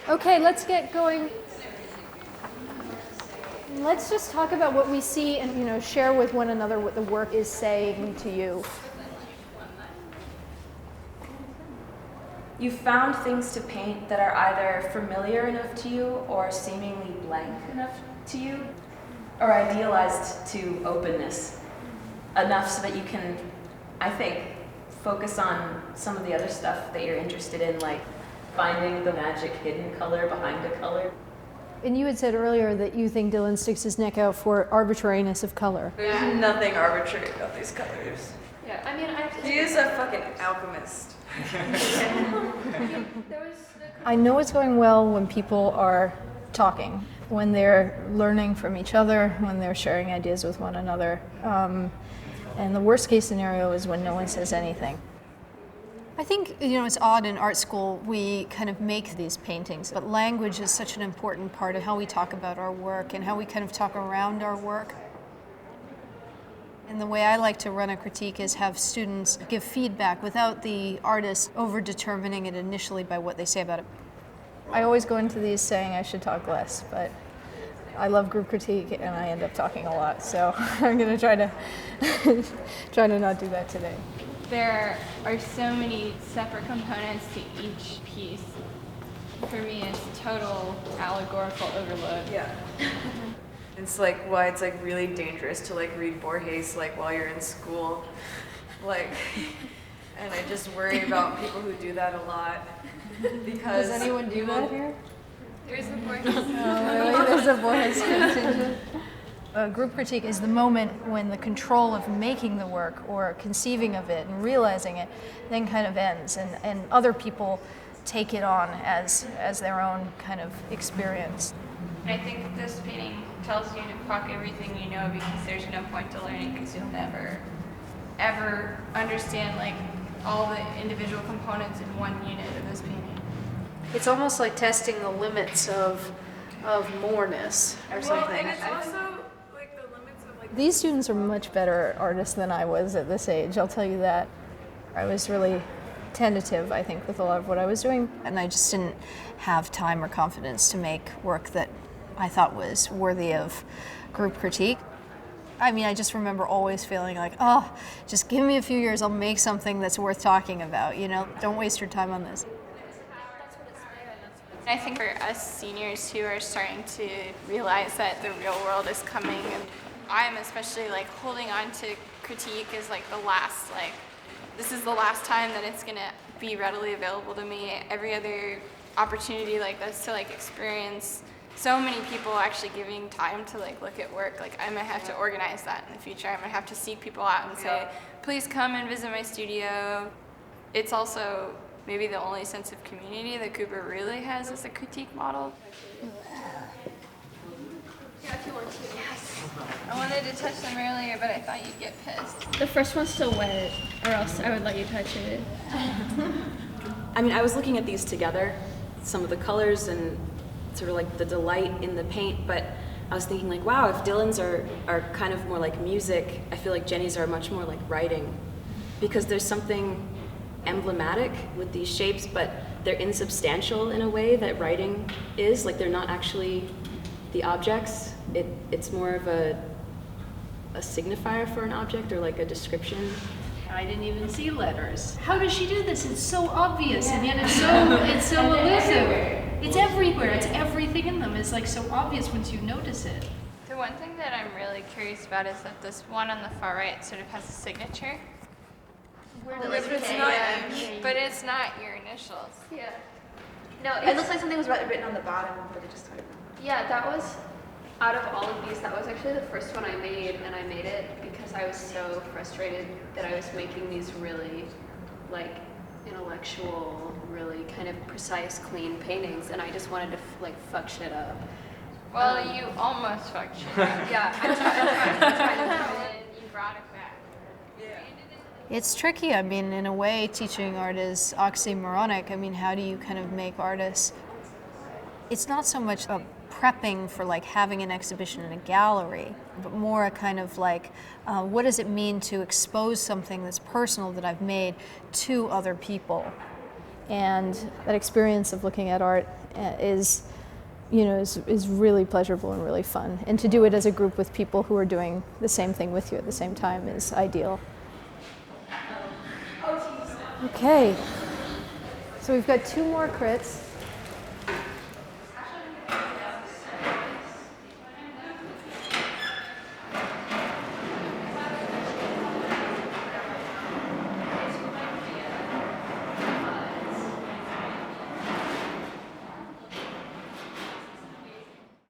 Okay, let's get going. Let's just talk about what we see and, share with one another what the work is saying to you. You found things to paint that are either familiar enough to you or seemingly blank enough to you, or idealized to openness, enough so that you can, I think, focus on some of the other stuff that you're interested in, like finding the magic hidden color behind a color. And you had said earlier that you think Dylan sticks his neck out for arbitrariness of color. There's nothing arbitrary about these colors. Yeah, I mean, He is a fucking alchemist. I know it's going well when people are talking, when they're learning from each other, when they're sharing ideas with one another. And the worst case scenario is when no one says anything. I think, it's odd in art school we kind of make these paintings, but language is such an important part of how we talk about our work and how we kind of talk around our work. And the way I like to run a critique is have students give feedback without the artist over-determining it initially by what they say about it. I always go into these saying I should talk less, but I love group critique and I end up talking a lot, so I'm going to try to not do that today. there are so many separate components to each piece. For me, it's total allegorical overload. Yeah. It's like why it's like really dangerous to like read Borges like while you're in school. Like, and I just worry about people who do that a lot. Because Does anyone do that here? There's the Borges. Oh, really? There's a Borges contingent. A group critique is the moment when the control of making the work or conceiving of it and realizing it then kind of ends, and other people take it on as their own kind of experience. I think this painting tells you to fuck everything you know because there's no point to learning because you'll never, ever understand like all the individual components in one unit of this painting. It's almost like testing the limits of moreness or something. And it's also like the limits of like. These students are much better artists than I was at this age, I'll tell you that. I was really tentative, I think, with a lot of what I was doing, and I just didn't have time or confidence to make work that I thought was worthy of group critique. I mean, I just remember always feeling like, oh, just give me a few years, I'll make something that's worth talking about, Don't waste your time on this. I think for us seniors who are starting to realize that the real world is coming, and I'm especially like holding on to critique as like the last, like, this is the last time that it's gonna be readily available to me. Every other opportunity like this to like experience so many people actually giving time to like look at work, like I'm gonna have to organize that in the future. I'm gonna have to seek people out and say, please come and visit my studio. It's also maybe the only sense of community that Cooper really has as a critique model. Yeah, if you want to. Yes. I wanted to touch them earlier, but I thought you'd get pissed. The first one's still wet, or else I would let you touch it. I mean, I was looking at these together, some of the colors and sort of like the delight in the paint, but I was thinking like, wow, if Dylan's are kind of more like music, I feel like Jenny's are much more like writing, because there's something emblematic with these shapes, but they're insubstantial in a way that writing is. Like they're not actually the objects. It's more of a signifier for an object or like a description. I didn't even see letters. How does she do this? It's so obvious, and yet it's so elusive. It's everywhere. It's everything in them. It's like so obvious once you notice it. The one thing that I'm really curious about is that this one on the far right sort of has a signature. But it's not your initials. Yeah. No, it looks like something was written on the bottom, but it just started. Yeah, that was, out of all of these, that was actually the first one I made, and I made it because I was so frustrated that I was making these really, like, intellectual, really kind of precise, clean paintings, and I just wanted to, like, fuck shit up. Well, you almost fucked shit up. Yeah, I tried. You brought it back. It's tricky. I mean, in a way, teaching art is oxymoronic. I mean, how do you kind of make artists? It's not so much a prepping for like having an exhibition in a gallery, but more a kind of like, what does it mean to expose something that's personal that I've made to other people? and that experience of looking at art is really pleasurable and really fun. And to do it as a group with people who are doing the same thing with you at the same time is ideal. Okay, so we've got 2 more crits.